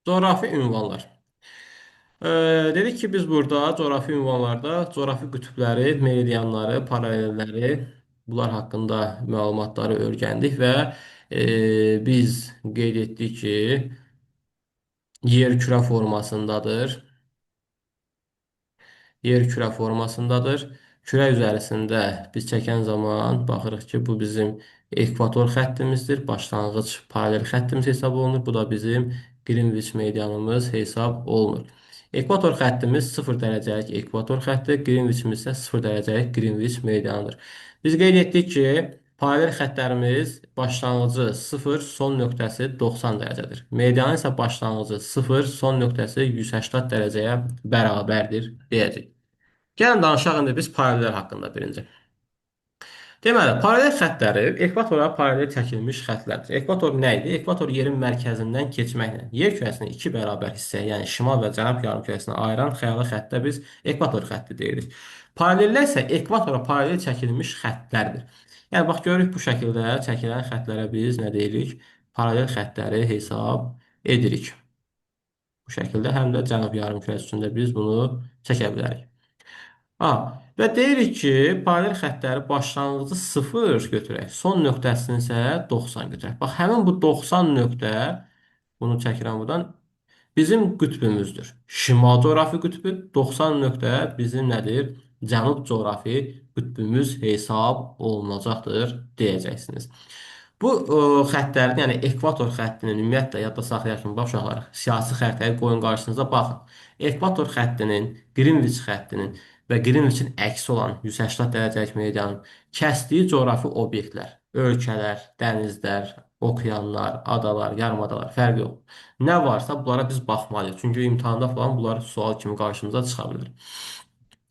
Coğrafi ünvanlar. Dedik ki biz burada coğrafi ünvanlarda coğrafi qütbləri, meridianları, paralelləri bunlar haqqında məlumatları öyrəndik və biz qeyd etdik ki yer kürə formasındadır. Yer kürə formasındadır. Kürə üzərisində biz çəkən zaman baxırıq ki, bu bizim ekvator xəttimizdir. Başlanğıc paralel xəttimiz hesab olunur. Bu da bizim Qrinviç medianımız hesab olunur. Ekvator xəttimiz 0 dərəcəlik ekvator xətti, Qrinviçimiz isə 0 dərəcəlik Qrinviç medianıdır. Biz qeyd etdik ki, paralel xəttlərimiz başlanğıcı 0, son nöqtəsi 90 dərəcədir. Medianın isə başlanğıcı 0, son nöqtəsi 180 dərəcəyə bərabərdir deyəcək. Gəlin danışaq indi biz paralellər haqqında birinci. Deməli, paralel xəttləri ekvatora paralel çəkilmiş xəttlərdir. Ekvator nə idi? Ekvator yerin mərkəzindən keçməklə yer kürəsini iki bərabər hissəyə, yəni şimal və cənub yarımkürəsinə ayıran xəyali xəttə biz ekvator xətti deyirik. Paralellər isə ekvatora paralel çəkilmiş xəttlərdir. Yəni bax görürük bu şəkildə çəkilən xəttlərə biz nə deyirik? Paralel xəttləri hesab edirik. Bu şəkildə həm də cənub yarımkürəsi üçün də biz bunu çəkə bilərik. Ha, və deyirik ki, paralel xəttləri başlanğıcı 0 götürək, son nöqtəsini isə 90 götürək. Bax, həmin bu 90 nöqtə, bunu çəkirəm buradan, bizim qütbümüzdür. Şimal coğrafi qütbü 90 nöqtə bizim nədir? Cənub coğrafi qütbümüz hesab olunacaqdır deyəcəksiniz. Bu xəttlərin, yəni ekvator xəttinin ümumiyyətlə yadda saxlayaq ki, bax uşaqlar, siyasi xəritəyə qoyun qarşınıza baxın. Ekvator xəttinin, Qrinviç xəttinin və Qrinviçin əksi olan 180 dərəcəlik meridianın kəsdiyi coğrafi obyektlər, ölkələr, dənizlər, okeanlar, adalar, yarımadalar, fərqi yox. Nə varsa bunlara biz baxmalıyıq. Çünki imtahanda falan bunlar sual kimi qarşımıza çıxa bilər.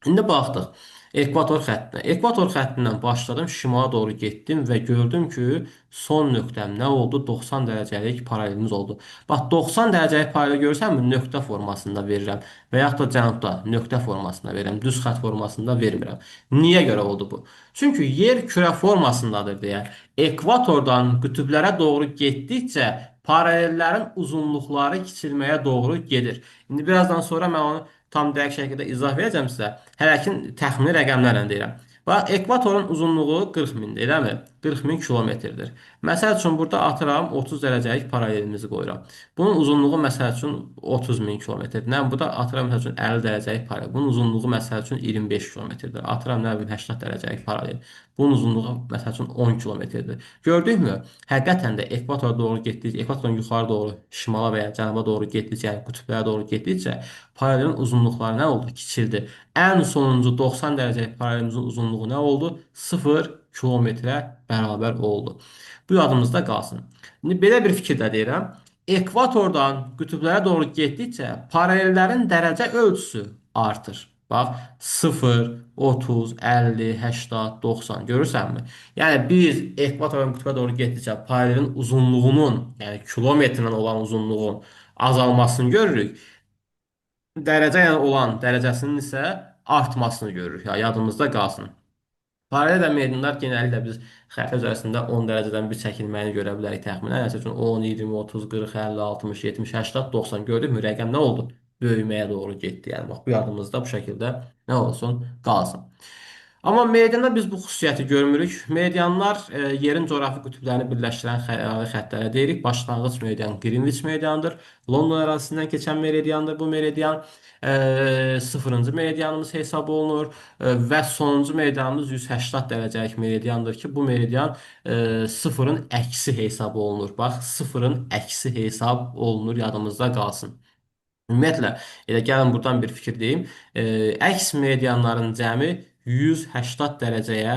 İndi baxdıq ekvator xəttinə. Ekvator xəttindən başladım, şimala doğru getdim və gördüm ki, son nöqtəm nə oldu? 90 dərəcəlik paralelimiz oldu. Bax, 90 dərəcəlik paralel görsənmi? Nöqtə formasında verirəm və yaxud da cənubda nöqtə formasında verirəm, düz xətt formasında vermirəm. Niyə görə oldu bu? Çünki yer kürə formasındadır deyə ekvatordan qütblərə doğru getdikcə paralellərin uzunluqları kiçilməyə doğru gedir. İndi birazdan sonra mən onu tam dəqiq şəkildə izah verəcəm sizə. Hələ ki təxmini rəqəmlərlə deyirəm. Bax, ekvatorun uzunluğu 40 mindir, eləmi? 40 min kilometrdir. Məsəl üçün, burada atıram 30 dərəcəlik paralelimizi qoyuram. Bunun uzunluğu məsəl üçün 30 min kilometrdir. Nə, burada atıram məsəl üçün 50 dərəcəlik paralel. Bunun uzunluğu məsəl üçün 25 kilometrdir. Atıram nə bilim 80 dərəcəlik paralel. Bunun uzunluğu məsəl üçün 10 kilometrdir. Gördükmü? Həqiqətən də ekvatora doğru getdikcə, ekvatorun yuxarı doğru, şimala və ya cənuba doğru getdikcə, yəni qütblərə doğru getdikcə paralelin uzunluqları nə oldu? Kiçildi. Ən sonuncu 90 dərəcəlik paralelimizin uzunluğu nə oldu? 0 kilometrə bərabər oldu. Bu yadımızda qalsın. İndi belə bir fikirdə deyirəm. Ekvatordan qütblərə doğru getdikcə paralellərin dərəcə ölçüsü artır. Bax, 0, 30, 50, 80, 90 görürsənmi? Yəni biz ekvatordan qütbə doğru getdikcə paralelin uzunluğunun, yəni kilometrlə olan uzunluğun azalmasını görürük. Dərəcə ilə olan dərəcəsinin isə artmasını görürük. Ya, yadımızda qalsın. Paralel və meridianlar genəlliklə biz xəritə üzərində 10 dərəcədən bir çəkilməyini görə bilərik təxminən. Məsəl üçün 10, 20, 30, 40, 50, 60, 70, 80, 90 gördükmü rəqəm nə oldu? Böyüməyə doğru getdi. Yəni bax bu yadımızda bu şəkildə nə olsun? Qalsın. Amma meridianda biz bu xüsusiyyəti görmürük. Meridianlar yerin coğrafi qütblərini birləşdirən xəyali xəttlərə deyirik. Başlanğıc meridian Qrinviç meridianıdır. London ərazisindən keçən meridiandır bu meridian. Sıfırıncı meridianımız hesab olunur və sonuncu meridianımız 180 dərəcəlik meridiandır ki, bu meridian sıfırın əksi hesab olunur. Bax, sıfırın əksi hesab olunur, yadımızda qalsın. Ümumiyyətlə, elə gəlin buradan bir fikir deyim. Əks meridianların cəmi 180 dərəcəyə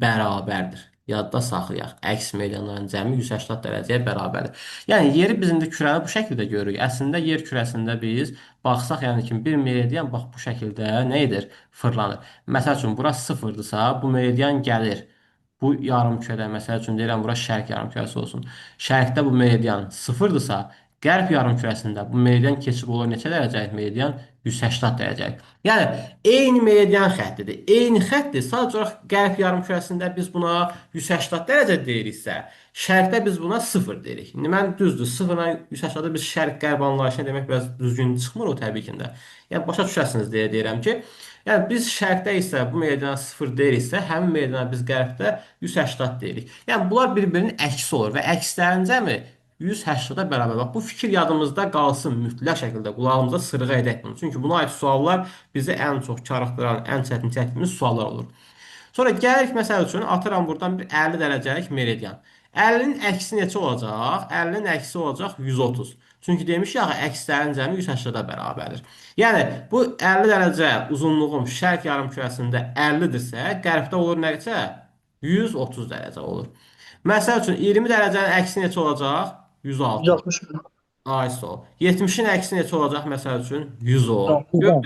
bərabərdir. Yadda saxlayaq. Əks meridianların cəmi 180 dərəcəyə bərabərdir. Yəni yeri biz indi kürəni bu şəkildə görürük. Əslində yer kürəsində biz baxsaq, yəni ki, bir meridian bax bu şəkildə nə edir? Fırlanır. Məsəl üçün bura sıfırdırsa, bu meridian gəlir. Bu yarımkürədə, məsəl üçün deyirəm, bura şərq yarımkürəsi olsun. Şərqdə bu meridian sıfırdırsa, Qərb yarımkürəsində bu meridian keçib olur neçə dərəcəlik meridian? 180 dərəcəlik. Yəni eyni meridian xəttidir. Eyni xəttdir. Sadəcə olaraq qərb yarımkürəsində biz buna 180 dərəcə deyiriksə, şərqdə biz buna 0 deyirik. İndi mən düzdür, 0-la 180-da biz şərq-qərb anlayışına demək biraz düzgün çıxmır o təbii ki də. Yəni başa düşəsiniz deyə deyirəm ki, yəni biz şərqdə isə bu meridiana 0 deyiriksə, həmin meridiana biz qərbdə 180 deyirik. Yəni bunlar bir-birinin əksi olur və əkslərin cəmi 180-a bərabər. Bax, bu fikir yadımızda qalsın mütləq şəkildə. Qulağımıza sırğa edək bunu. Çünki buna aid suallar bizi ən çox karıxdıran, ən çətin çəkdiyimiz suallar olur. Sonra gəlirik məsəl üçün atıram buradan bir 50 dərəcəlik meridian. 50-nin əksi neçə olacaq? 50-nin əksi olacaq 130. Çünki demişik axı əkslərin cəmi 180-a bərabərdir. Yəni bu 50 dərəcə uzunluğum şərq yarımkürəsində 50-dirsə, qərbdə olur necə? 130 dərəcə olur. Məsəl üçün 20 dərəcənin əksi neçə olacaq? 106. 160 mı? Ay sol. 70-in əksi neçə olacaq məsəl üçün? 110. 110.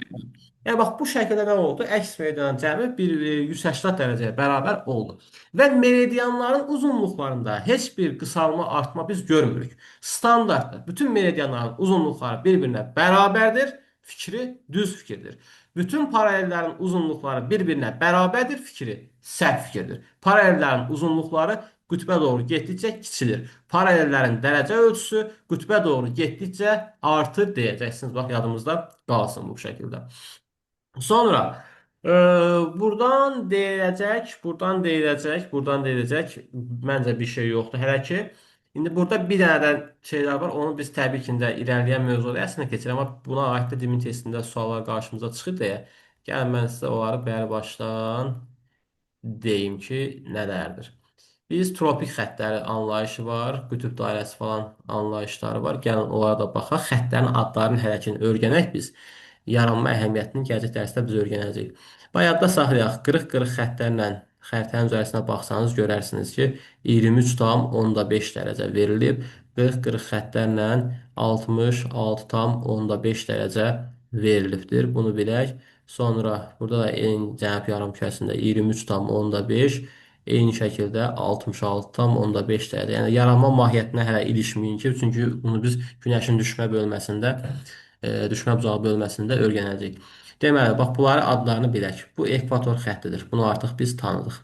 Yəni bax bu şəkildə nə oldu? Əks meridianın cəmi 180 dərəcəyə bərabər oldu. Və meridianların uzunluqlarında heç bir qısalma, artma biz görmürük. Standartdır. Bütün meridianların uzunluqları bir-birinə bərabərdir. Fikri düz fikirdir. Bütün paralellərin uzunluqları bir-birinə bərabərdir. Fikri səhv fikirdir. Paralellərin uzunluqları qütbə doğru getdikcə kiçilir. Paralellərin dərəcə ölçüsü qütbə doğru getdikcə artır deyəcəksiniz. Bax yadımızda qalsın bu şəkildə. Sonra buradan deyiləcək, məncə bir şey yoxdur hələ ki. İndi burada bir dənə də şeylər var. Onu biz təbii ki də irəliləyən mövzuda əslində keçir, amma buna aid də dimin testində suallar qarşımıza çıxır deyə. Gəlin mən sizə onları bəri başdan deyim ki, nələrdir. Biz tropik xəttləri anlayışı var, qütb dairəsi falan anlayışları var. Gəlin onlara da baxaq. Xəttlərin adlarının hərəkini öyrənək biz. Yaranma əhəmiyyətini gələcək dərsdə biz öyrənəcəyik. Bayaqda saxlayaq. Qırıq-qırıq xəttlərlə xəritənin üzərisinə baxsanız görərsiniz ki, 23,5 dərəcə verilib. Qırıq-qırıq xəttlərlə 66,5 dərəcə verilibdir. Bunu bilək. Sonra burada da eyni cənub yarımkürəsində 23,5 eyni şəkildə 66,5 dərəcə. Yəni yaranma mahiyyətinə hələ ilişməyin ki, çünki bunu biz günəşin düşmə bucağı bölməsində öyrənəcəyik. Deməli, bax bunları adlarını bilək. Bu ekvator xəttidir. Bunu artıq biz tanıdıq.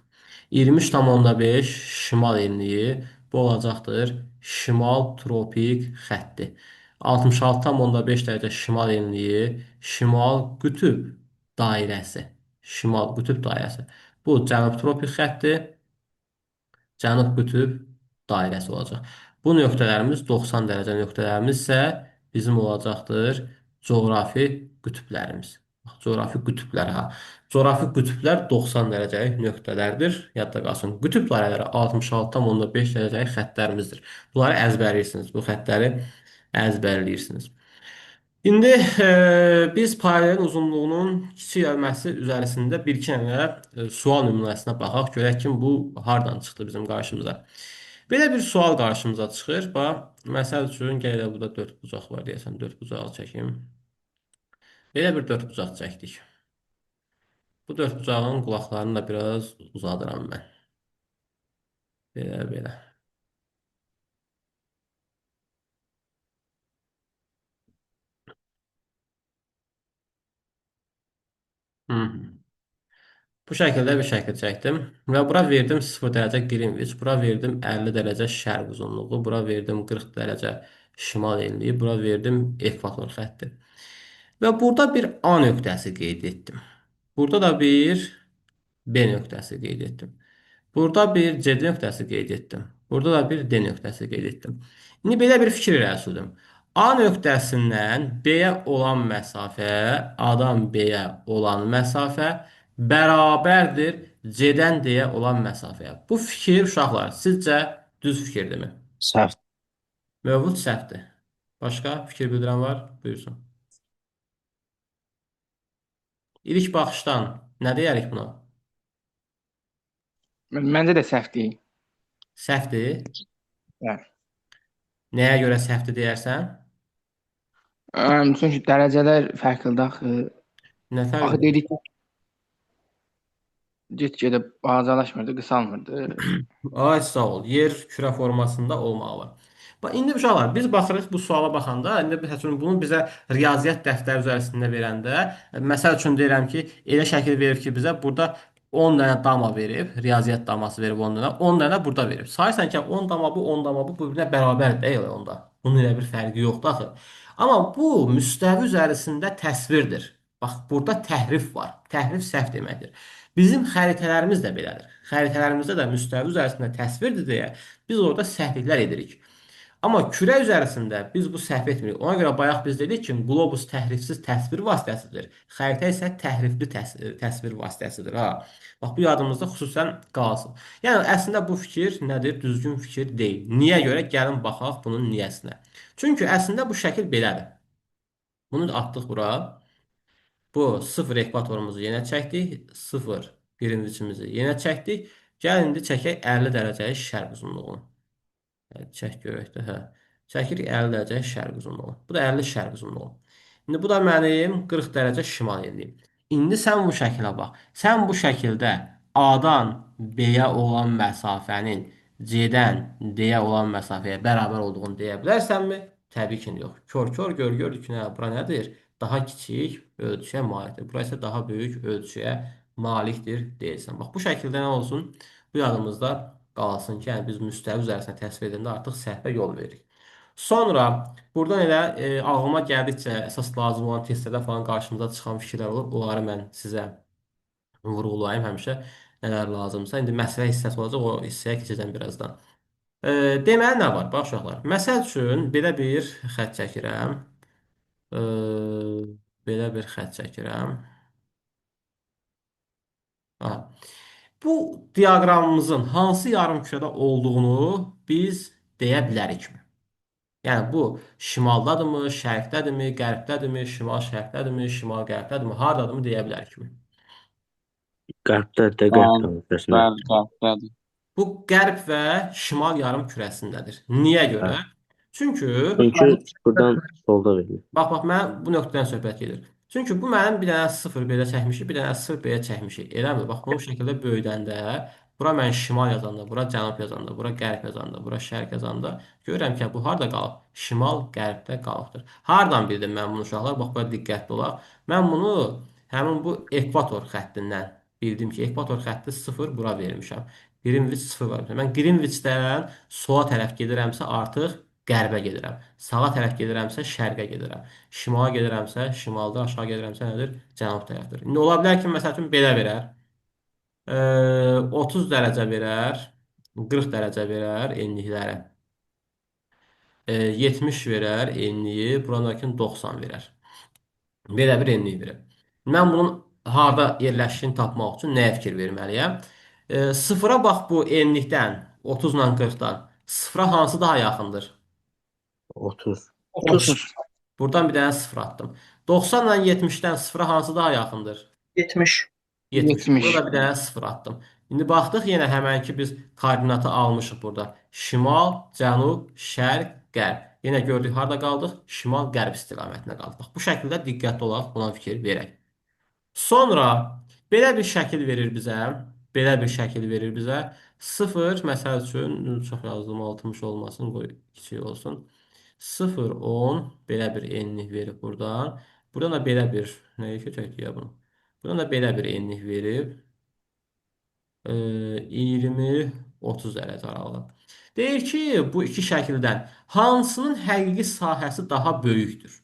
23,5 şimal enliyi bu olacaqdır. Şimal tropik xətti. 66,5 dərəcə şimal enliyi, şimal qütb dairəsi. Şimal qütb dairəsi. Bu cənub tropik xətti, cənub qütb dairəsi olacaq. Bu nöqtələrimiz 90 dərəcə nöqtələrimiz isə bizim olacaqdır coğrafi qütblərimiz. Bax, coğrafi qütblər ha. Coğrafi qütblər 90 dərəcəlik nöqtələrdir. Yadda qalsın. Qütb dairələri 66,5 dərəcəlik xəttlərimizdir. Bunları əzbərləyirsiniz. Bu xəttləri əzbərləyirsiniz. İndi biz paralelin uzunluğunun kiçik gəlməsi üzərisində bir-iki dənə sual nümunəsinə baxaq. Görək ki, bu hardan çıxdı bizim qarşımıza. Belə bir sual qarşımıza çıxır. Bax, məsəl üçün, gələ burada dörd bucaq var deyəsən, dörd bucağı çəkim. Belə bir dörd bucaq çəkdik. Bu dörd bucağın qulaqlarını da biraz uzadıram mən. Belə, belə. Hı -hı. Bu şəkildə bir şəkil çəkdim və bura verdim 0 dərəcə Greenwich, bura verdim 50 dərəcə şərq uzunluğu, bura verdim 40 dərəcə şimal enliyi, bura verdim ekvator xətti. Və burada bir A nöqtəsi qeyd etdim. Burada da bir B nöqtəsi qeyd etdim. Burada bir C nöqtəsi qeyd etdim. Burada da bir D nöqtəsi qeyd etdim. İndi belə bir fikir irəli sürdüm. A nöqtəsindən B-yə olan məsafə, A-dan B-yə olan məsafə bərabərdir C-dən D-yə olan məsafəyə. Bu fikir uşaqlar sizcə düz fikirdirmi? Səhv. Mövlud səhvdir. Başqa fikir bildirən var? Buyursun. İlk baxışdan nə deyərik buna? Məncə də səhv deyil. Səhvdir. Yəni. Nəyə görə səhvdir deyərsən? Çünki dərəcələr fərqlidir axı. Nə Axı fərqi? dedik ki, get-gedə balacalaşmırdı, qısalmırdı. Ay sağ ol. Yer kürə formasında olmalı. İndi uşaqlar, biz baxırıq bu suala baxanda, indi məsəl üçün bunu bizə riyaziyyat dəftəri üzərisində verəndə, məsəl üçün deyirəm ki, elə şəkil verir ki, bizə burada 10 dənə dama verib, riyaziyyat daması verib 10 dənə, 10 dənə burada verib. Sayırsan ki, 10 dama bu, 10 dama bu bir-birinə bərabər deyil onda. Bunun elə bir fərqi yoxdur axı. Amma bu müstəvi üzərisində təsvirdir. Bax, burada təhrif var. Təhrif səhv deməkdir. Bizim xəritələrimiz də belədir. Xəritələrimizdə də müstəvi üzərisində təsvirdir deyə biz orada səhvliklər edirik. Amma kürə üzərisində biz bu səhv etmirik. Ona görə bayaq biz dedik ki, qlobus təhrifsiz təsvir vasitəsidir. Xəritə isə təhrifli təsvir vasitəsidir. Ha. Bax bu yadımızda xüsusən qalsın. Yəni əslində bu fikir nədir? Düzgün fikir deyil. Niyə görə? Gəlin baxaq bunun niyəsinə. Çünki əslində bu şəkil belədir. Bunu da atdıq bura. Bu 0 ekvatorumuzu yenə çəkdik. 0 birincisimizi yenə çəkdik. Gəlin indi çəkək 50 dərəcəlik şərq uzunluğunu. Çək görək də, hə. Çəkirik 50 dərəcə şərq uzunluğu. Bu da 50 şərq uzunluğu. İndi bu da mənim 40 dərəcə şimal enliyim. İndi sən bu şəkilə bax. Sən bu şəkildə A-dan B-yə olan məsafənin C-dən D-yə olan məsafəyə bərabər olduğunu deyə bilərsənmi? Təbii ki, yox. Kör-kör gördük ki, nə, bura nədir? Daha kiçik ölçüyə malikdir. Bura isə daha böyük ölçüyə malikdir deyirsən. Bax, bu şəkildə nə olsun? Bu yadımızda qalsın ki, yəni biz müstəvi üzərisində təsvir edəndə artıq səhvə yol veririk. Sonra buradan elə ağlıma gəldikcə əsas lazım olan testlərdə falan qarşımıza çıxan fikirlər olur. Onları mən sizə vurğulayım həmişə nələr lazımsa. İndi məsələ hissəsi olacaq, o hissəyə keçəcəm birazdan. Deməli nə var? Bax uşaqlar. Məsəl üçün belə bir xətt çəkirəm. E, belə bir xətt çəkirəm. Ha. Bu diaqramımızın hansı yarımkürədə olduğunu biz deyə bilərikmi? Yəni bu şimaldadırmı, şərqdədirmi, qərbdədirmi, şimal-şərqdədirmi, şimal-qərbdədirmi, hardadırmı deyə bilərikmi? Qərbdə, qərb Bəli, hissəsində. bəli, qərbdədir. Bu qərb və şimal yarımkürəsindədir. Niyə görə? Hə. Çünki Çünki buradan solda verilir. bax, mən bu nöqtədən söhbət gedir. Çünki bu mənim bir dənə 0 belə çəkmişik, bir dənə 0 belə çəkmişik. Eləmi? Bax, bunu bu şəkildə böyüdəndə, bura mən şimal yazanda, bura cənub yazanda, bura qərb yazanda, bura şərq yazanda görürəm ki, bu harda qalıb? Şimal qərbdə qalıbdır. Hardan bildim mən bunu uşaqlar? Bax, bura diqqətli olaq. Mən bunu həmin bu ekvator xəttindən bildim ki, ekvator xətti 0 bura vermişəm. Greenwich 0 var. Mən Greenwichdən sola tərəf gedirəmsə artıq qərbə gedirəm. Sağa tərəf gedirəmsə şərqə gedirəm. Şimala gedirəmsə şimalda, aşağı gedirəmsə nədir? Cənub tərəfdir. İndi ola bilər ki, məsəl üçün belə verər. 30 dərəcə verər, 40 dərəcə verər enlikləri. 70 verər enliyi, buranakın 90 verər. Belə bir enlik verir. Mən bunun harda yerləşdiyini tapmaq üçün nəyə fikir verməliyəm? Sıfıra bax bu enlikdən, 30 ilə 40-dan. Sıfıra hansı daha yaxındır? 30. 30, Buradan bir dənə sıfır atdım. 90 ilə 70-dən sıfıra hansı daha yaxındır? 70, 70. 70. Burada bir dənə sıfır attım. İndi baxdıq yenə həmənki biz koordinatı almışıq burada. Şimal, cənub, şərq, qərb. Yenə gördük harda qaldıq? Şimal-qərb istiqamətində qaldıq. Bax, bu şəkildə diqqətli olaq, buna fikir verək. Sonra belə bir şəkil verir bizə. Belə bir şəkil verir bizə. 0, məsəl üçün, çox yazdım, 60 olmasın, qoy kiçik olsun. 0, 10, belə bir enlik verib buradan. Buradan da belə bir, nəyə keçək deyə bunu? Buradan da belə bir enlik verib. 20, 30 dərəcə aralığı. Deyir ki, bu iki şəkildən hansının həqiqi sahəsi daha böyükdür?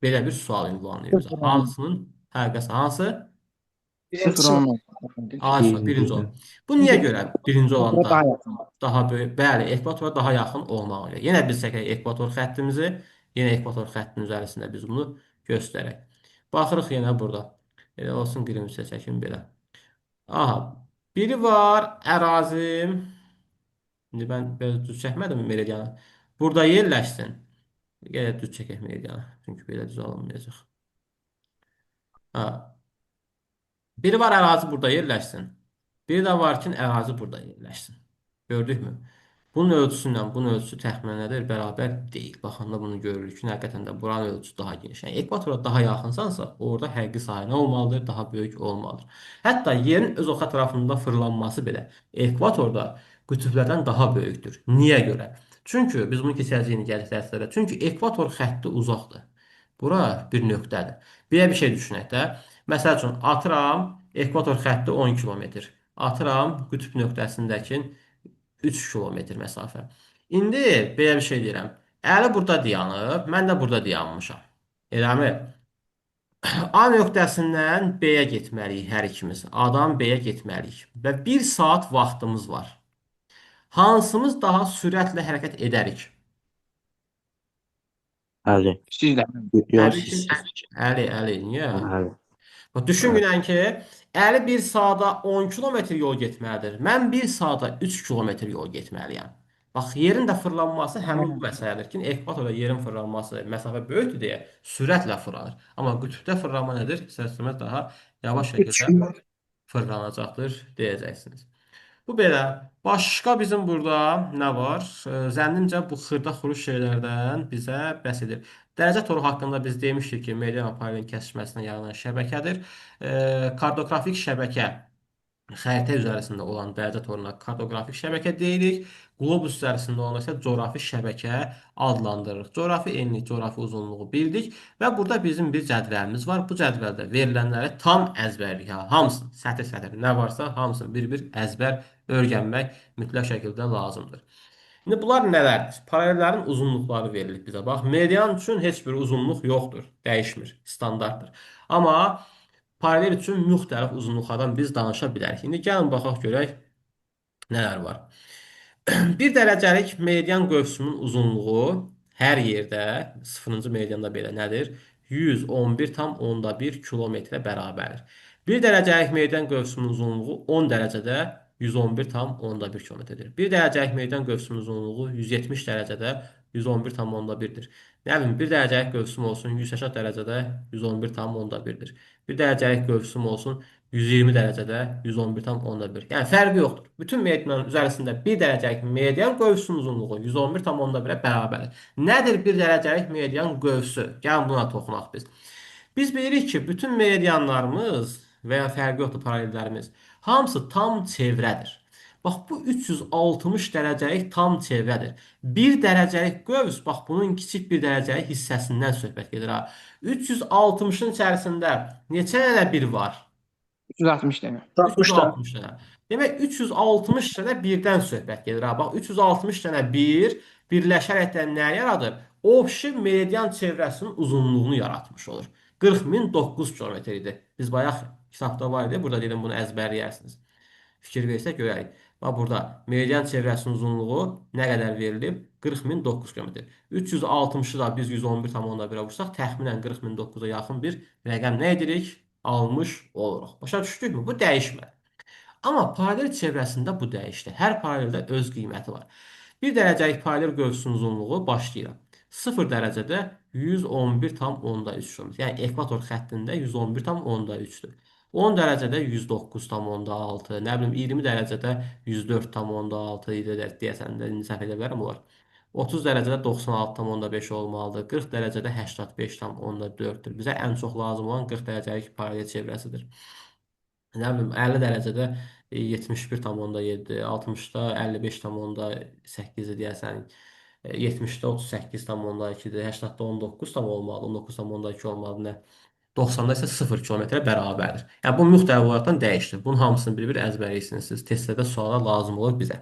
Belə bir sual ünvanlayır bizə. Hansının həqiqi hansı? 0 birincisi 10. Alfa, birinci olan. Bu niyə görə birinci olan Daha yaxın. daha böyük? Bəli, ekvatora daha yaxın olmağı ilə. Yenə biz çəkək ekvator xəttimizi. Yenə ekvator xəttinin üzərisində biz bunu göstərək. Baxırıq yenə burada. Elə olsun, birinci çəkim belə. Aha, biri var ərazim. İndi mən belə düz çəkmədim meridianı. Burada yerləşsin. Gələ düz çəkək meridianı. Çünki belə düz alınmayacaq. Ha. Biri var ərazi burada yerləşsin. Biri də var ki, ərazi burada yerləşsin. Gördükmü? Bunun ölçüsü ilə bunun ölçüsü təxminən nədir? Bərabər deyil. Baxanda bunu görürük ki, həqiqətən də buranın ölçüsü daha geniş. Yəni ekvatora daha yaxınsansa, orada həqiqi sahə nə olmalıdır? Daha böyük olmalıdır. Hətta yerin öz ox ətrafında fırlanması belə ekvatorda qütblərdən daha böyükdür. Niyə görə? Çünki biz bunu keçəcəyini gəlir dərslərə. Çünki ekvator xətti uzaqdır. Bura bir nöqtədir. Bir bir şey düşünək də. Məsəl üçün atıram ekvator xətti 10 kilometr. Atıram qütb nöqtəsindəki 3 kilometr məsafə. İndi belə bir şey deyirəm. Əli burada dayanıb, mən də burada dayanmışam. Eləmi? A nöqtəsindən B-yə getməliyik hər ikimiz. A-dan B-yə getməliyik. Və 1 saat vaxtımız var. Hansımız daha sürətlə hərəkət edərik? Əli. Sizlə. Yox Təbii ki, siz. Əli. Niyə? Əli. Bax, düşün günən ki, Əli 1 saata 10 kilometr yol getməlidir. Mən 1 saata 3 kilometr yol getməliyəm. Bax, yerin də fırlanması həmin bu məsələdir ki, ekvatorda yerin fırlanması məsafə böyükdür deyə sürətlə fırlanır. Amma qütbdə fırlanma nədir? İstər-istəməz daha yavaş şəkildə fırlanacaqdır deyəcəksiniz. Bu belə. Başqa bizim burada nə var? Zənnimcə bu xırda xuruş şeylərdən bizə bəhs edir. Dərəcə toru haqqında biz demişdik ki, median paralelin kəsişməsindən yaranan şəbəkədir. Kartografik şəbəkə xəritə üzərisində olan dərəcə toruna kartoqrafik şəbəkə deyirik. Qlobus üzərisində olan isə coğrafi şəbəkə adlandırırıq. Coğrafi enlik, coğrafi uzunluğu bildik və burada bizim bir cədvəlimiz var. Bu cədvəldə verilənləri tam əzbərlik. Hamısını, sətir-sətir nə varsa hamısını bir-bir əzbər öyrənmək mütləq şəkildə lazımdır. İndi bunlar nələrdir? Paralellərin uzunluqları verilir bizə. Bax, median üçün heç bir uzunluq yoxdur, dəyişmir, standartdır. Amma paralel üçün müxtəlif uzunluqlardan biz danışa bilərik. İndi gəlin baxaq görək nələr var. 1 dərəcəlik meridian qövsümün uzunluğu hər yerdə 0-cı meridianda belə nədir? 111,1 kilometrə bərabərdir. 1 dərəcəlik meridian qövsümün uzunluğu 10 dərəcədə 111,1 kilometrdir. 1 dərəcəlik meridian qövsümün uzunluğu 170 dərəcədə 111,1-dir. Nə bilim, 1 dərəcəlik qövsüm olsun 180 dərəcədə 111,1-dir. 1 dərəcəlik qövsüm olsun 120 dərəcədə 111,1. Yəni fərqi yoxdur. Bütün meridianın üzərisində 1 dərəcəlik meridian qövsünün uzunluğu 111,1-ə bərabərdir. Nədir 1 dərəcəlik meridian qövsü? Gəlin buna toxunaq biz. Biz bilirik ki, bütün meridianlarımız və ya fərqi yoxdur paralellərimiz hamısı tam çevrədir. Bax bu 360 dərəcəlik tam çevrədir. 1 dərəcəlik qövs, bax bunun kiçik 1 dərəcəlik hissəsindən söhbət gedir ha. 360-ın içərisində neçə dənə 1 var? 360 dənə. 360 dənə. Demək 360 dənə birdən söhbət gedir ha. Bax 360 dənə 1 birləşərəkdən nə yaradır? Obşi meridian çevrəsinin uzunluğunu yaratmış olur. 40.009 kilometr idi. Biz bayaq kitabda var idi. Burada dedim bunu əzbərləyərsiniz. Fikir versək görərik. Bax burada meridian çevrəsinin uzunluğu nə qədər verilib? 40.009 km. 360-ı da biz 111,1-ə vursaq, təxminən 40.009-a yaxın bir rəqəm nə edirik? Almış oluruq. Başa düşdükmü? Bu dəyişmədi. Amma paralel çevrəsində bu dəyişdi. Hər paraleldə öz qiyməti var. 1 dərəcəlik paralel qövsünün uzunluğu başlayıram. 0 dərəcədə 111,3 km. Yəni ekvator xəttində 111,3-dür. 10 dərəcədə 109,6, nə bilim 20 dərəcədə 104,6 idi deyəsən də indi səhv edə bilərəm olar. 30 dərəcədə 96,5 olmalıdır. 40 dərəcədə 85,4-dür. Bizə ən çox lazım olan 40 dərəcəlik paralel çevrəsidir. Nə bilim 50 dərəcədə 71,7, 60-da 55,8 deyəsən. 70-də 38,2-dir, 80-də 19 tam olmalı, 19,2 olmalı, nə? 90-da isə 0 kilometrə bərabərdir. Yəni bu müxtəlif olaraqdan dəyişdir. Bunun hamısını bir-bir əzbərləyirsiniz. Siz testlərdə suala lazım olur bizə.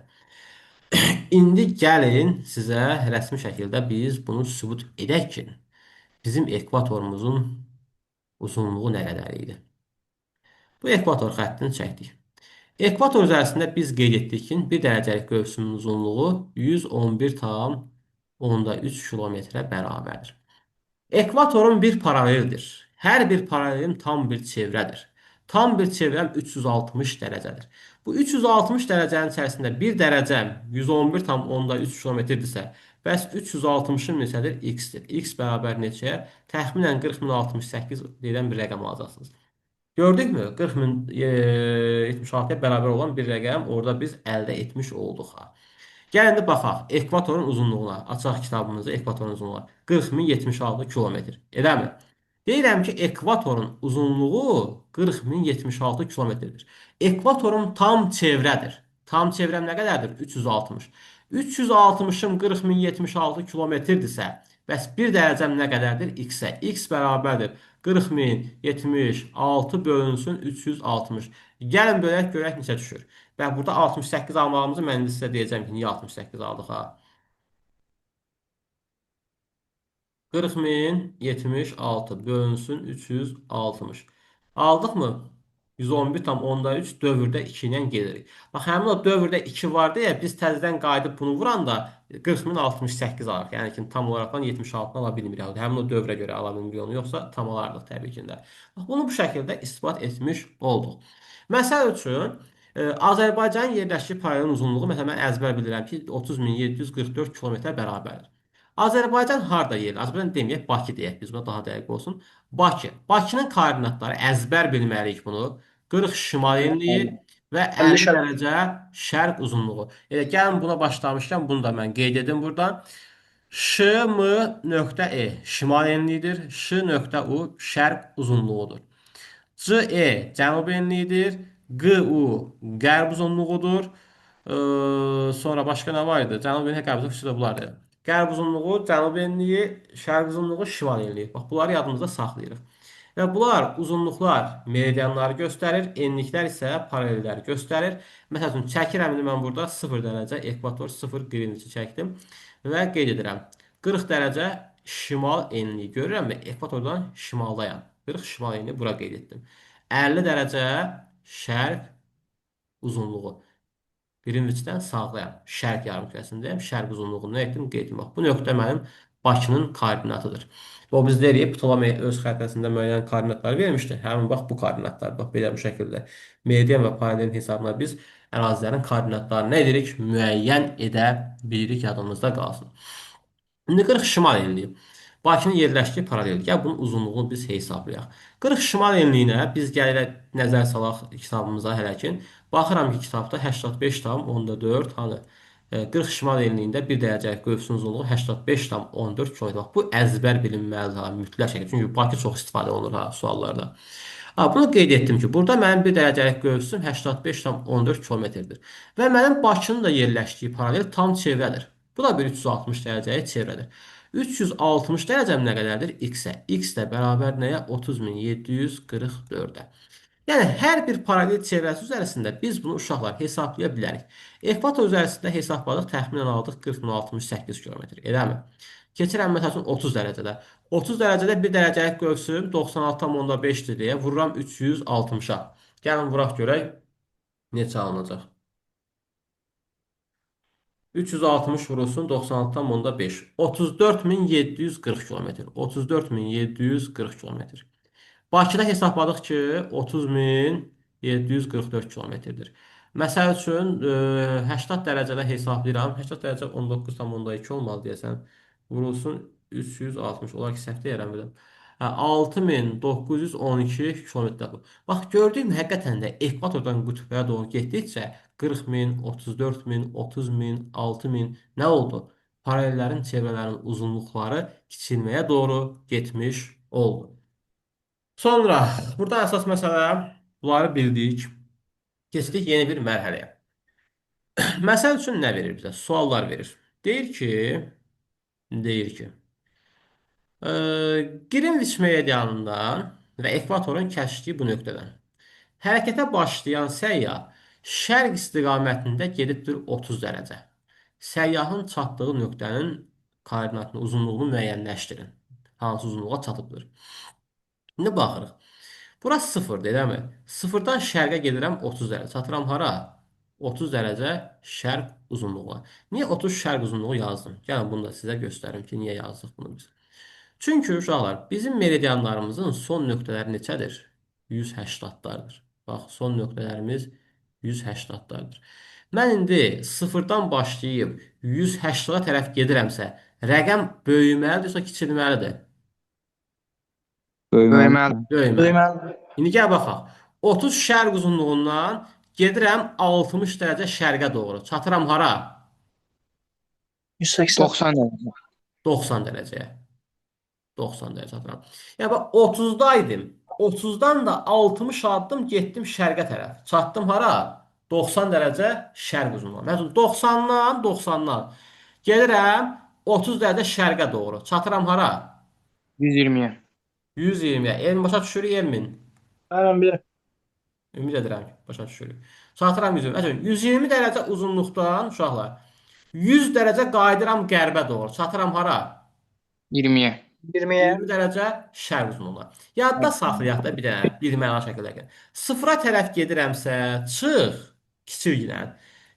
İndi gəlin sizə rəsmi şəkildə biz bunu sübut edək ki, bizim ekvatorumuzun uzunluğu nə qədər idi? Bu ekvator xəttini çəkdik. Ekvator üzərisində biz qeyd etdik ki, 1 dərəcəlik qövsümün uzunluğu 111,3 kilometrə bərabərdir. Ekvatorun bir paraleldir. Hər bir paralelim tam bir çevrədir. Tam bir çevrəm 360 dərəcədir. Bu 360 dərəcənin içərisində 1 dərəcəm 111,3 kilometrdirsə, bəs 360-ın neçədir? X-dir. X bərabər neçəyə? Təxminən 40.068 deyilən bir rəqəm alacaqsınız. Gördükmü? 40.076-ya bərabər olan bir rəqəm orada biz əldə etmiş olduq. Gəlin indi baxaq ekvatorun uzunluğuna. Açaq kitabımızı ekvatorun uzunluğuna. 40.076 kilometr. Eləmi? Deyirəm ki, ekvatorun uzunluğu 40.076 kilometrdir. Ekvatorun tam çevrədir. Tam çevrəm nə qədərdir? 360. 360-ım 40.076 kilometrdirsə, bəs 1 dərəcəm nə qədərdir? X-ə. X bərabərdir 40.076 bölünsün 360. Gəlin bölək görək neçə düşür. Və burada 68 almağımızı mən indi sizə deyəcəm ki, niyə 68 aldıq ha? 40.076 bölünsün 360. Aldıqmı? 111,3 dövrdə 2 ilə gedirik. Bax, həmin o dövrdə 2 var deyə biz təzədən qayıdıb bunu vuranda 40.068 alırıq. Yəni ki, tam olaraq 76-ını ala bilmirik. Həmin o dövrə görə ala bilmirik onu, yoxsa tam alardıq təbii ki də. Bax, bunu bu şəkildə isbat etmiş olduq. Məsəl üçün, Azərbaycanın yerləşdiyi paralelin uzunluğu, məsələn, mən əzbər bilirəm ki, 30.744 kilometrə bərabərdir. Azərbaycan harda yerləşir? Azərbaycan deməyək, Bakı deyək, biz buna daha dəqiq olsun. Bakı. Bakının koordinatları əzbər bilməliyik bunu. 40 şimal enliyi və 50 dərəcə şərq uzunluğu. Elə gəlin buna başlamışkən bunu da mən qeyd edim burada. Şm.E şimal enliyidir. Ş.U şərq uzunluğudur. CE cənub enliyidir. GU qərb uzunluğudur. Sonra başqa nə var idi? Cənub enliyi, qərb uzunluğu bunlardır. Qərb uzunluğu, cənub enliyi, şərq uzunluğu, şimal enliyi. Bax, bunları yadımızda saxlayırıq. Və bunlar uzunluqlar meridianları göstərir, enliklər isə paralelləri göstərir. Məsəl üçün, çəkirəm indi mən burada 0 dərəcə, ekvator 0 qrinviçi çəkdim və qeyd edirəm. 40 dərəcə şimal enliyi görürəm və ekvatordan şimaldayam. 40 şimal enliyi bura qeyd etdim. 50 dərəcə şərq uzunluğu. Qrinviçdən sağdayam. Şərq yarımkürəsindəyəm. Şərq uzunluğunu nə etdim? Qeyd etdim. Bax, bu nöqtə mənim Bakının koordinatıdır. O biz deyirik, Ptolomey öz xəritəsində müəyyən koordinatları vermişdi. Həmin bax bu koordinatlar. Bax belə bu şəkildə. Meridian və paralelin hesabına biz ərazilərin koordinatlarını nə edirik? Müəyyən edə bilirik, yadımızda qalsın. İndi 40 şimal enliyi. Bakının yerləşdiyi paralel. Gəl bunun uzunluğunu biz hesablayaq. 40 şimal enliyinə biz gəlirək nəzər salaq kitabımıza hələ ki. Baxıram ki, kitabda 85,4 hani 40 şimal enliyində 1 dərəcəlik qövsün uzunluğu 85,14 km. Bu əzbər bilinməlidir ha, mütləq şəkildə. Çünki Bakı çox istifadə olunur ha suallarda. Ha, bunu qeyd etdim ki, burada mənim 1 dərəcəlik qövsüm 85,14 km-dir. Və mənim Bakının da yerləşdiyi paralel tam çevrədir. Bu da bir 360 dərəcəyə çevrədir. 360 dərəcəm nə qədərdir? X-ə. X də bərabər nəyə? 30.744-ə. Yəni, hər bir paralel çevrəsi üzərisində biz bunu uşaqlar hesablaya bilərik. Ekvator üzərisində hesabladıq, təxminən aldıq 40.068 km. Eləmi? Keçirəm, məsəl üçün, 30 dərəcədə. 30 dərəcədə 1 dərəcəlik qövsüm 96,5-dir deyə vururam 360-a. Gəlin, vuraq görək neçə alınacaq. 360 vurulsun 96,5. 34.740 kilometr. 34.740 kilometr. Bakıda hesabladıq ki, 30.744 kilometrdir. Məsəl üçün, 80 dərəcədə hesablayıram. 80 dərəcə 19,2 olmalı deyəsən. Vurulsun 360. Olar ki, səhv deyərəm biləm. 6912 kilometrdə bu. Bax, gördüyüm həqiqətən də ekvatordan qütblərə doğru getdikcə 40.000, 34.000, 30.000, 6.000 nə oldu? Paralellərin çevrələrin uzunluqları kiçilməyə doğru getmiş oldu. Sonra, burada əsas məsələ bunları bildik. Keçdik yeni bir mərhələyə. Məsəl üçün nə verir bizə? Suallar verir. Deyir ki, Qrinviç meridianından və ekvatorun kəsişdiyi bu nöqtədən hərəkətə başlayan səyyah şərq istiqamətində gedibdir 30 dərəcə. Səyyahın çatdığı nöqtənin koordinatını, uzunluğunu müəyyənləşdirin. Hansı uzunluğa çatıbdır? İndi baxırıq. Bura sıfırdır, eləmi? Sıfırdan şərqə gedirəm 30 dərəcə. Çatıram hara? 30 dərəcə şərq uzunluğuna. Niyə 30 şərq uzunluğu yazdım? Gəlin bunu da sizə göstərim ki, niyə yazdıq bunu biz. Çünki uşaqlar, bizim meridianlarımızın son nöqtələri neçədir? 180-dardır. Bax, son nöqtələrimiz 180-dardır. Mən indi sıfırdan başlayıb 180-a tərəf gedirəmsə, rəqəm böyüməlidir, yoxsa kiçilməlidir? Böyüməli. Böyüməlidir. İndi gəl baxaq. 30 şərq uzunluğundan gedirəm 60 dərəcə şərqə doğru. Çatıram hara? 90 dərəcə. 90 dərəcəyə. 90 dərəcə çatıram. Yəni bax 30-da idim. 30-dan da 60 addım getdim şərqə tərəf. Çatdım hara? 90 dərəcə şərq uzunluğuna. Məsələn, 90-dan gedirəm 30 dərəcə şərqə doğru. Çatıram hara? 120'ye. 120-yə. Elm başa düşürük, elmin. Hemen bir Ümid edirəm ki, başa düşürük. Çatıram 120. Məsələn, 120 dərəcə uzunluqdan uşaqlar 100 dərəcə qayıdıram qərbə doğru. Çatıram hara? 20'ye. 20 dərəcə şərq uzunluğuna. Yadda saxlayaq da bir dənə bir məna şəkildə gəl. Sıfıra tərəf gedirəmsə, çıx kiçik ilə.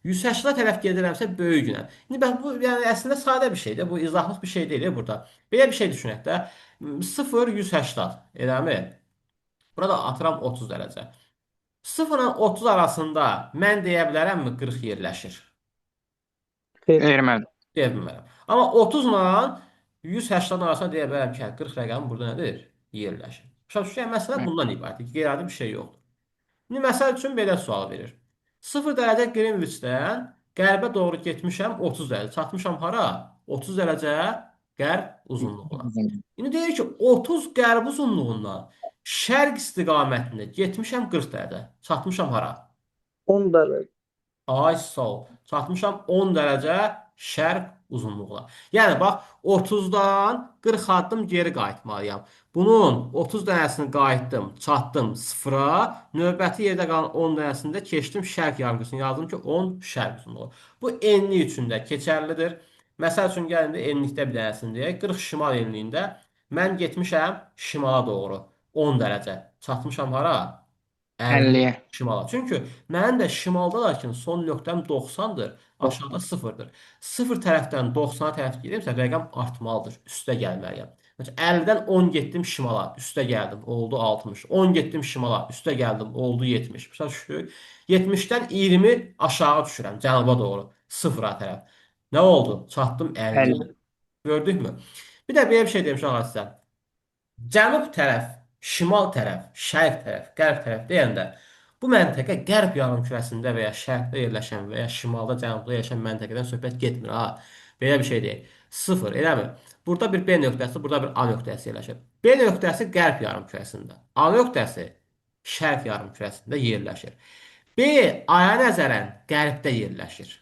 180-a tərəf gedirəmsə, böyük ilə. İndi bax bu yəni əslində sadə bir şeydir. Bu izahlıq bir şey deyil burada. Belə bir şey düşünək də. 0 180, eləmi? Burada atıram 30 dərəcə. 0 ilə 30 arasında mən deyə bilərəmmi 40 yerləşir? Ermedi. Deyə bilmərəm. Amma 30 ilə 180 arasında deyə bilərəm ki, hə, 40 rəqəmi burada nədir? Yerləşir. Başa düşürsən, məsələ bundan ibarətdir ki, qeyri-adi bir şey yoxdur. İndi məsəl üçün belə sual verir. 0 dərəcə Qrinviçdən qərbə doğru getmişəm 30 dərəcə. Çatmışam hara? 30 dərəcə qərb uzunluğuna. İndi deyir ki, 30 qərb uzunluğundan şərq istiqamətində getmişəm 40 dərəcə. Çatmışam hara? 10 dərəcə. Ay sağ ol. Çatmışam 10 dərəcə şərq uzunluğuna. Yəni bax 30-dan 40 addım geri qayıtmalıyam. Bunun 30 dənəsini qayıtdım, çatdım 0-a. Növbəti yerdə qalan 10 dənəsində keçdim şərq yarımküresini. Yazdım ki 10 şərq uzunluğu. Bu enli üçün də keçərlidir. Məsəl üçün gəlin də enlikdə bir dənəsini deyək. 40 şimal enliyində mən getmişəm şimala doğru 10 dərəcə. Çatmışam hara? 50 50'ye. şimala. Çünki mənim də şimaldalarkən son nöqtəm 90-dır, aşağıda 0-dır. 0 tərəfdən 90-a tərəf gedirəmsə rəqəm artmalıdır, üstə gəlməliyəm. Məsələn, 50-dən 10 getdim şimala, üstə gəldim, oldu 60. 10 getdim şimala, üstə gəldim, oldu 70. Başa düşdük? 70-dən 20 aşağı düşürəm, cənuba doğru, 0-a tərəf. Nə oldu? Çatdım 50-yə. 50. Gördükmü? Bir də belə bir şey demişəm ağac sizə. Cənub tərəf, şimal tərəf, şərq tərəf, qərb tərəf deyəndə bu məntəqə qərb yarımkürəsində və ya şərqdə yerləşən və ya şimalda, cənubda yerləşən məntəqədən söhbət getmir ha. Belə bir şey deyil. Sıfır, eləmi? Burada bir B nöqtəsi, burada bir A nöqtəsi yerləşir. B nöqtəsi qərb yarımkürəsində, A nöqtəsi şərq yarımkürəsində yerləşir. B aya nəzərən qərbdə yerləşir.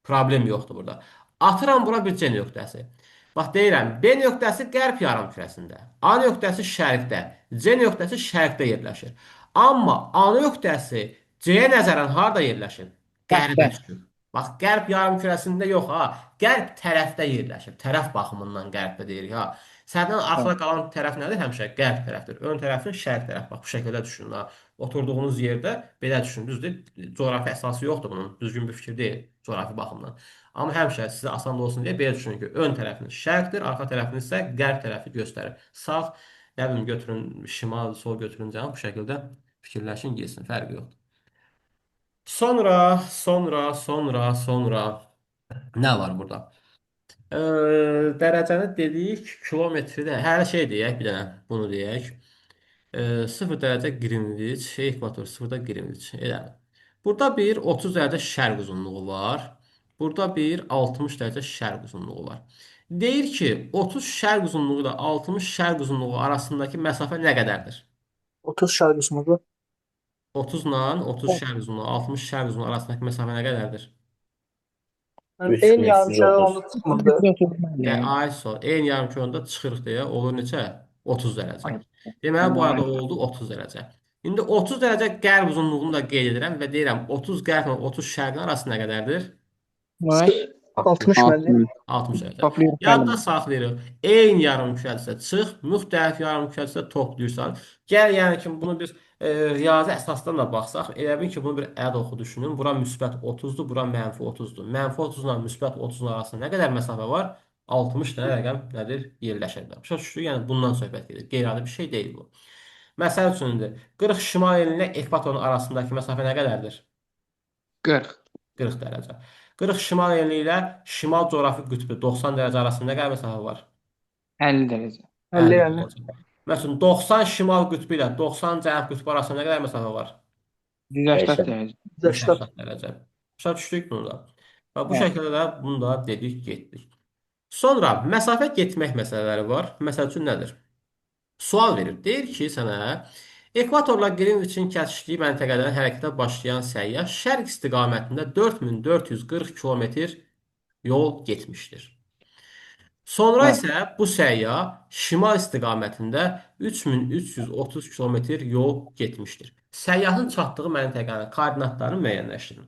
Problem yoxdur burada. Atıram bura bir C nöqtəsi. Bax deyirəm, B nöqtəsi qərb yarımkürəsində, A nöqtəsi şərqdə, C nöqtəsi şərqdə yerləşir. Amma A nöqtəsi C-yə nəzərən harda yerləşir? Qərbə Qərbdə. düşür. Bax, qərb yarımkürəsində yox ha, qərb tərəfdə yerləşir. Tərəf baxımından qərbdə deyirik ha. Səndən arxada qalan tərəf nədir? Həmişə qərb tərəfdir. Ön tərəfin şərq tərəf. Bax, bu şəkildə düşünün ha. Oturduğunuz yerdə belə düşünün. Düzdür? Coğrafi əsası yoxdur bunun. Düzgün bir fikir deyil coğrafi baxımdan. Amma həmişə sizə asan olsun deyə belə düşünün ki, ön tərəfiniz şərqdir, arxa tərəfiniz isə qərb tərəfi göstərir. Sağ, nə bilim götürün, şimal, sol götürün cənab, bu şəkildə fikirləşin, yesin, fərqi yoxdur. Sonra nə var burada? Dərəcəni dedik, kilometri də, hər şey deyək, bir dənə bunu deyək. 0 dərəcə Qrinviç, ekvator 0-da Qrinviç. Elə. Burada bir 30 dərəcə şərq uzunluğu var. Burada bir 60 dərəcə şərq uzunluğu var. Deyir ki, 30 şərq uzunluğu ilə 60 şərq uzunluğu arasındakı məsafə nə qədərdir? 30 şərq uzunluğu. 30 ilə 30 şərq uzunluğu, 60 şərq uzunluğu arasındakı məsafə nə qədərdir? Yəni 3 eyni yarımkəre 330. onda çıxmırdı. Ay sol, eyni yarımkürəndə çıxırıq deyə olur neçə? 30 dərəcə. Ay. Deməli bu arada oldu 30 dərəcə. İndi 30 dərəcə qərb uzunluğunu da qeyd edirəm və deyirəm 30 qərblə 30 şərqin arası nə qədərdir? Vay. 60 məli. 60 dərəcə. Toplayırıq. Yadda saxlayırıq. Eyni yarımkürəsə çıx, müxtəlif yarımkürəsə toplayırsan. Gəl yəni ki bunu biz riyazi əsasdan da baxsaq, elə bil ki bunu bir ədəd oxu düşünün. Bura müsbət 30-dur, bura mənfi 30-dur. Mənfi 30 ilə müsbət 30-un arasında nə qədər məsafə var? 60 dənə rəqəm nədir? Yerləşirlər. Başa düşdük? Yəni bundan söhbət gedir. Qeyri-adi bir şey deyil bu. Məsəl üçündür. 40 şimal enli ilə ekvatorun arasındakı məsafə nə qədərdir? 40. 40 dərəcə. 40 şimal enli ilə şimal coğrafi qütbü 90 dərəcə arasında nə qədər məsafə var? 50 derece. 50 50 50. dərəcə. Məsələn, 90 şimal qütbü ilə 90 cənub qütbü arasında nə qədər məsafə var? 180 derece. 80. 180 dərəcə. Başa düşdük bunu da. Və bu Evet. şəkildə də bunu da dedik, getdik. Sonra məsafə getmək məsələləri var. Məsəl üçün nədir? Sual verir. Deyir ki, sənə Ekvatorla Qrinviçin kəsişdiyi məntəqədən hərəkətə başlayan səyyah şərq istiqamətində 4440 kilometr yol getmişdir. Sonra Bəli. isə bu səyyah şimal istiqamətində 3330 kilometr yol getmişdir. Səyyahın çatdığı məntəqənin koordinatlarını müəyyənləşdirin.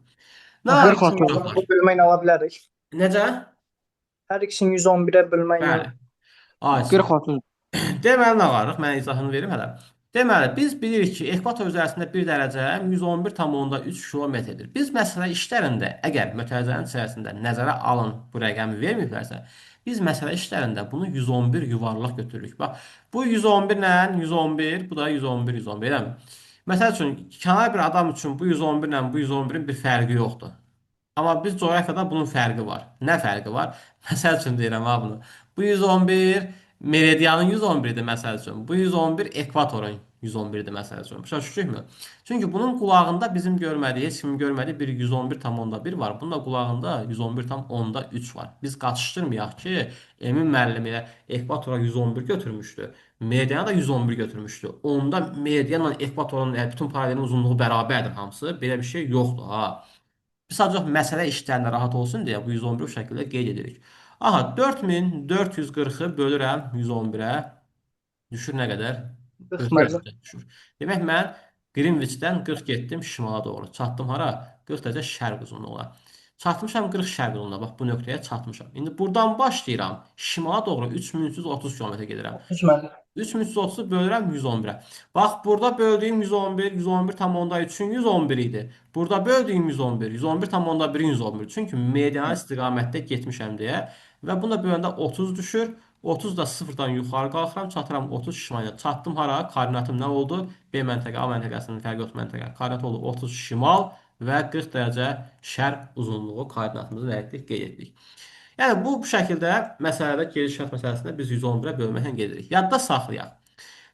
Nə var 40-30. uşaqlar? Bu bölmə ilə ala bilərik. Necə? Hər ikisini 111-ə bölmə ilə. Bəli. Ay, sağ ol. 40-30. Deməli nə varıq? Mən izahını verim hələ. Deməli, biz bilirik ki, ekvator üzərində 1 dərəcə 111,3 kilometrdir. Biz məsələ işlərində, əgər mötərizənin içərisində nəzərə alın bu rəqəmi verməyiblərsə, biz məsələ işlərində bunu 111 yuvarlaq götürürük. Bax, bu 111 ilə 111, bu da 111, 111, eləmi? Məsəl üçün, kənar bir adam üçün bu 111 ilə bu 111-in bir fərqi yoxdur. Amma biz coğrafiyada bunun fərqi var. Nə fərqi var? Məsəl üçün deyirəm ha bunu. Bu 111 meridianın 111-dir məsəl üçün. Bu 111 ekvatorun 111-dir məsəl üçün. Başa düşdükmü? Çünki bunun qulağında bizim görmədiyi, heç kimin görmədiyi bir 111,1 var. Bunun da qulağında 111,3 var. Biz qaçışdırmayaq ki, Emin müəllim elə ekvatora 111 götürmüşdü. Meridiana da 111 götürmüşdü. Onda meridianla ekvatorun bütün paralelin uzunluğu bərabərdir hamısı. Belə bir şey yoxdur ha. Biz sadəcə məsələ işlərində rahat olsun deyə bu 111 bu şəkildə qeyd edirik. Aha, 4440-ı bölürəm 111-ə. Düşür nə qədər? 40 müəllim. 44 düşür. Demək mən Qrinviçdən 40 getdim şimala doğru. Çatdım hara? 40 dərəcə şərq uzunluğuna. Çatmışam 40 şərq uzunluğuna. Bax bu nöqtəyə çatmışam. İndi buradan başlayıram. Şimala doğru 3330 km gedirəm. 30 müəllim. 3330-u bölürəm 111-ə. Bax, burada böldüyüm 111, 111,3-ün 111 idi. Burada böldüyüm 111, 111,1-in 111. Çünki medianal istiqamətdə getmişəm deyə. Və bunu da böləndə 30 düşür. 30 da sıfırdan yuxarı qalxıram, çatıram 30 şimala. Çatdım hara? Koordinatım nə oldu? B məntəqə, A məntəqəsinin fərqi yox məntəqə. Koordinat oldu 30 şimal və 40 dərəcə şərq uzunluğu koordinatımızı dəqiqlik qeyd etdik. Yəni bu şəkildə məsələdə gediş-şərt məsələsində biz 111-ə bölməklə gedirik. Yadda saxlayaq.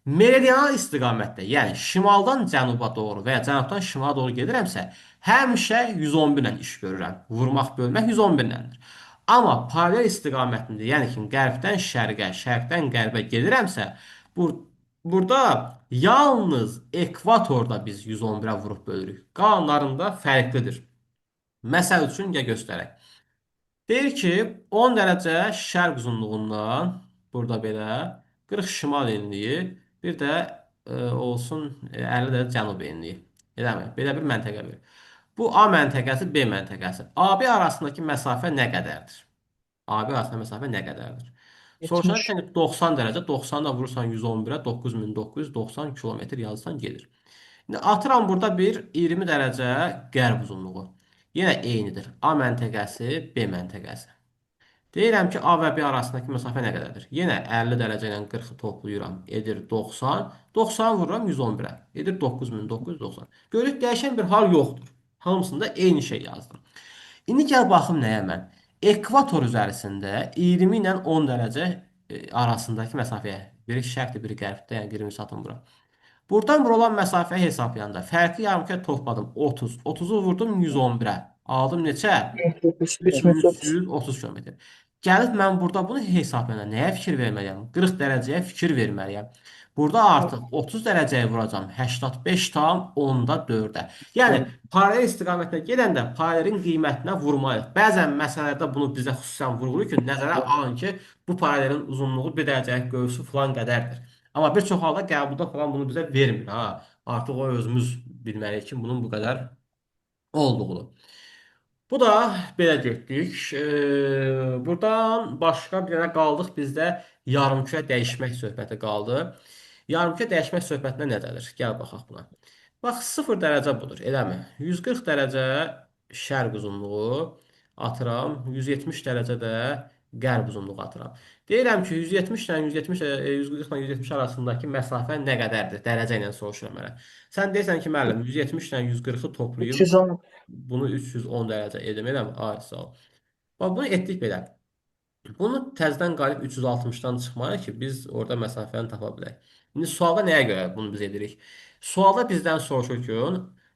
Meridional istiqamətdə, yəni şimaldan cənuba doğru və ya cənubdan şimala doğru gedirəmsə, həmişə 111 ilə iş görürəm. Vurmaq, bölmək 111 iləndir. Amma paralel istiqamətində, yəni ki, qərbdən şərqə, şərqdən qərbə gedirəmsə, burada yalnız ekvatorda biz 111-ə vurub bölürük. Qalanlarında fərqlidir. Məsəl üçün gəl göstərək. Deyir ki, 10 dərəcə şərq uzunluğundan burada belə 40 şimal enliyi, bir də olsun 50 dərəcə cənub enliyi. Eləmi? Belə bir məntəqə verir. Bu A məntəqəsi, B məntəqəsi. AB arasındakı məsafə nə qədərdir? AB arasındakı məsafə nə qədərdir? Soruşan 70. ki, 90 dərəcə, 90 da vurursan 111-ə 9990 kilometr yazsan gedir. İndi atıram burada bir 20 dərəcə qərb uzunluğu. Yenə eynidir. A məntəqəsi, B məntəqəsi. Deyirəm ki, A və B arasındakı məsafə nə qədərdir? Yenə 50 dərəcə ilə 40-ı toplayıram. Edir 90. 90 vururam 111-ə. Edir 9990. Görürük, dəyişən bir hal yoxdur. Hamısında eyni şey yazdım. İndi gəl baxım nəyə mən. Ekvator üzərisində 20 ilə 10 dərəcə arasındakı məsafəyə. Biri şərqdir, biri qərbdə, yəni 20 satın bura. Buradan bura olan məsafəyi hesablayanda fərqi yarımkəd topladım 30. 30-u vurdum 111-ə. Aldım neçə? 3330. 330 km. Gəlib mən burada bunu hesablayanda nəyə fikir verməliyəm? 40 dərəcəyə fikir verməliyəm. Burada artıq 30 dərəcəyə vuracam 85,4-ə. Yəni paralel istiqamətlə gedəndə paralelin qiymətinə vurmalıyıq. Bəzən məsələlərdə bunu bizə xüsusən vurğulayır ki, nəzərə alın ki, bu paralelin uzunluğu bir dərəcəlik göğsü filan qədərdir. Amma bir çox halda qəbulda falan bunu bizə vermir ha. Artıq o özümüz bilməliyik ki, bunun bu qədər olduğunu. Bu da belə getdik. Buradan başqa bir dənə qaldıq bizdə yarımkürə dəyişmək söhbəti qaldı. Yarımkürə dəyişmək söhbətinə nədədir? Gəl baxaq buna. Bax 0 dərəcə budur, eləmi? 140 dərəcə şərq uzunluğu atıram, 170 dərəcə də qərb uzunluğu atıram. Deyirəm ki, 170 ilə 170 140 ilə 170 arasındakı məsafə nə qədərdir? Dərəcə ilə soruşuram mənə. Sən deyirsən ki, müəllim, 170 ilə 140-ı toplayım. 310. Bunu 310 dərəcə edim, eləmi? Ay, sağ ol. Bax, bunu etdik belə. Bunu təzədən qalib 360-dan çıxmayır ki, biz orada məsafəni tapa bilək. İndi sualda nəyə görə bunu biz edirik? Sualda bizdən soruşur ki,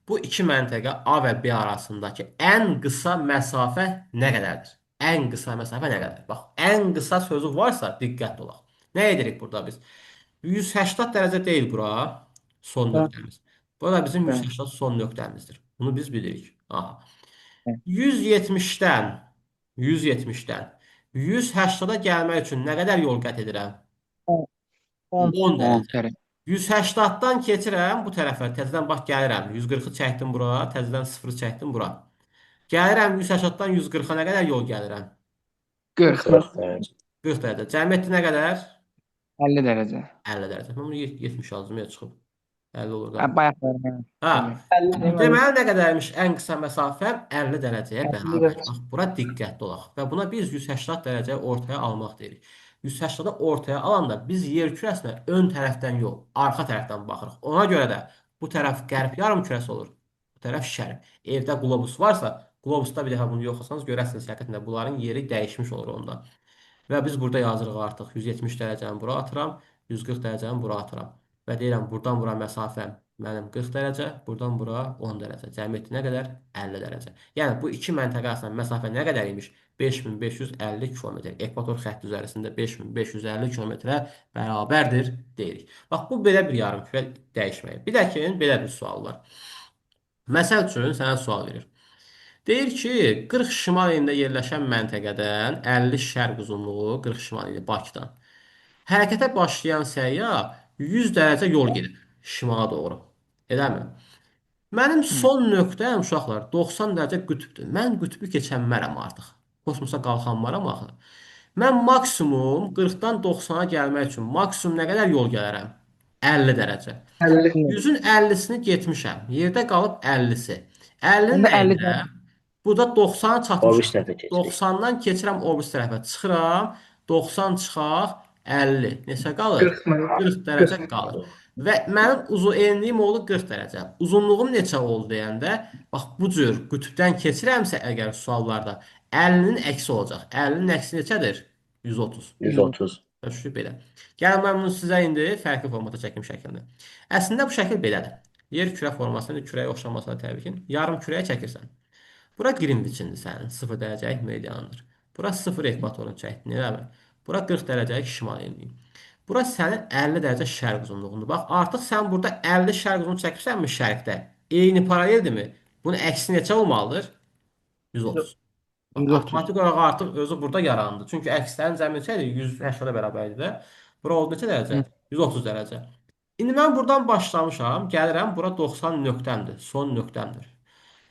bu iki məntəqə A və B arasındakı ən qısa məsafə nə qədərdir? Ən qısa məsafə nə qədərdir? Bax, ən qısa sözü varsa diqqətli olaq. Nə edirik burada biz? 180 dərəcə deyil bura. Son Tamam. nöqtəmiz. Bu da bizim Bəli. 180 son nöqtəmizdir. Bunu biz bilirik. Aha. Bəli. 170-dən 180-a gəlmək üçün nə qədər yol qət edirəm? 10. 10 10 dərəcə. dərəcə. 180-dan keçirəm bu tərəfə. Təzədən bax gəlirəm. 140-ı çəkdim bura, təzədən 0-ı çəkdim bura. Gəlirəm 180-dan 140-a nə qədər yol gəlirəm? 40, 40 dərəcə. 40 dərəcə. Cəmiyyətdə nə qədər? 50 dərəcə. 50 dərəcə. Mən bunu 70 yazdım, ya çıxıb. 50 olur da. Bayaq Ha. 50 deməli. Deməli nə qədərmiş ən qısa məsafəm 50 dərəcəyə 50 bərabər. dərəcə. Bax, bura diqqətli olaq və buna biz 180 dərəcəyə ortaya almaq deyirik. 180-i ortaya alanda biz yer kürəsinə ön tərəfdən yox, arxa tərəfdən baxırıq. Ona görə də bu tərəf qərb yarımkürəsi olur. Bu tərəf şərq. Evdə qlobus varsa, qlobusda bir dəfə bunu yoxlasanız görərsiniz həqiqətən də bunların yeri dəyişmiş olur onda. Və biz burada yazırıq artıq 170 dərəcəni bura atıram, 140 dərəcəni bura atıram. Və deyirəm buradan bura məsafəm mənim 40 dərəcə, buradan bura 10 dərəcə. Cəmiyyəti nə qədər? 50 dərəcə. Yəni bu iki məntəqə arasında məsafə nə qədər imiş? 5550 kilometr. Ekvator xətti üzərisində 5550 kilometrə bərabərdir deyirik. Bax bu belə bir yarımkürə dəyişməyi. Bir də ki, belə bir sual var. Məsəl üçün sənə sual verir. Deyir ki, 40 şimal enində yerləşən məntəqədən 50 şərq uzunluğu 40 şimal eni Bakıdan. Hərəkətə başlayan səyyah 100 dərəcə yol gedib şimala doğru. Eləmi? Mənim son nöqtəm uşaqlar 90 dərəcə qütbdür. Mən qütbü keçənmərəm artıq. Kosmosa qalxanmaram axı. Mən maksimum 40-dan 90-a gəlmək üçün maksimum nə qədər yol gələrəm? 50 dərəcə. 50. 100-ün 50-sini getmişəm. Yerdə qalıb 50-si. 50-nin Onda 50 əyində burada 90-a O bir çatmışam. tərəfə keçirik. 90-dan keçirəm o birisi tərəfə. Çıxıram. 90 çıxaq 50. Neçə qalır? 40 mı? 40 dərəcə qalır. Və mənim enliyim oldu 40 dərəcə. Uzunluğum neçə oldu deyəndə, bax bu cür qütbdən keçirəmsə əgər suallarda 50-nin əksi olacaq. 50-nin əksi neçədir? 130. 130. Şu belə. Gəlin mən bunu sizə indi fərqli formata çəkim şəklində. Əslində bu şəkil belədir. Yer kürə formasında kürəyə oxşamasına təbii ki, yarım kürəyə çəkirsən. Bura Qrinviçindir sənin 0 dərəcəlik meridiandır. Bura 0 ekvatorun çəkdiyini eləmir. Bura 40 dərəcəlik şimal enliyi. Bura sənin 50 dərəcə şərq uzunluğundur. Bax, artıq sən burada 50 şərq uzunluğu çəkirsənmi şərqdə? Eyni paraleldirmi? Bunun əksi neçə olmalıdır? 130. Bax, 130. avtomatik olaraq artıq özü burada yarandı. Çünki əkslərin cəmi neçədir? 180-ə bərabər idi də. Bura oldu neçə dərəcə? 130 dərəcə. İndi mən buradan başlamışam. Gəlirəm, bura 90 nöqtəmdir. Son nöqtəmdir.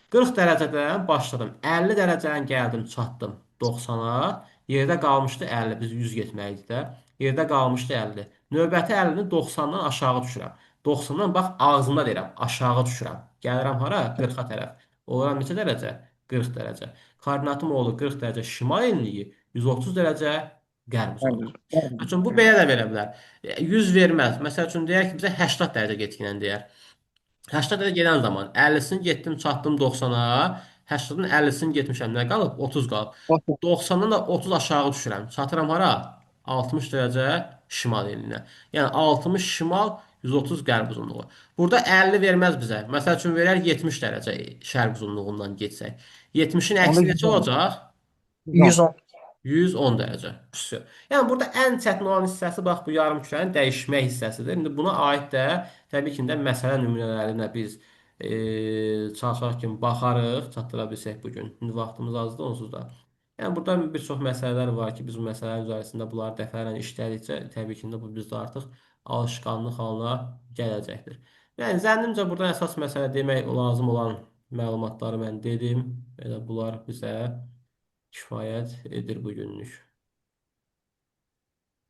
40 dərəcədən başladım. 50 dərəcədən gəldim, çatdım 90-a. Yerdə qalmışdı 50. Biz 100 getməliydik də. Yerdə qalmışdı 50. Növbəti 50-ni 90-dan aşağı düşürəm. 90-dan bax ağzımda deyirəm, aşağı düşürəm. Gəlirəm hara? 40-a tərəf. Oluram neçə dərəcə? 40 dərəcə. Koordinatım oldu 40 dərəcə şimal enliyi, 130 dərəcə qərb uzunluğu. Məsələn, bu belə də verə bilər. 100 verməz. Məsəl üçün deyək ki, bizə 80 dərəcə getdiyini deyər. 80 dərəcə gedən zaman 50-sini getdim, çatdım 90-a. 80-ın 50-sini getmişəm. Nə qalıb? 30 qalıb. 90-dan da 30 aşağı düşürəm. Çatıram hara? 60 dərəcə şimal elinə. Yəni 60 şimal, 130 qərb uzunluğu. Burada 50 verməz bizə. Məsəl üçün verər 70 dərəcə şərq uzunluğundan getsək. 70-in əksi neçə olacaq? 110. 110 dərəcə. Vsyo. Yəni burada ən çətin olan hissəsi bax bu yarımkürənin dəyişmə hissəsidir. İndi buna aid də təbii ki, də məsələ nümunələrinə biz çalışaq ki, baxarıq, çatdıra bilsək bu gün. İndi vaxtımız azdır onsuz da. Yəni burada bir çox məsələlər var ki, biz bu məsələlərin üzərisində bunları dəfələrlə işlədikcə təbii ki, də bu bizdə artıq alışqanlıq halına gələcəkdir. Yəni zənnimcə burada əsas məsələ demək lazım olan məlumatları mən dedim. Elə bunlar bizə kifayət edir bu günlük.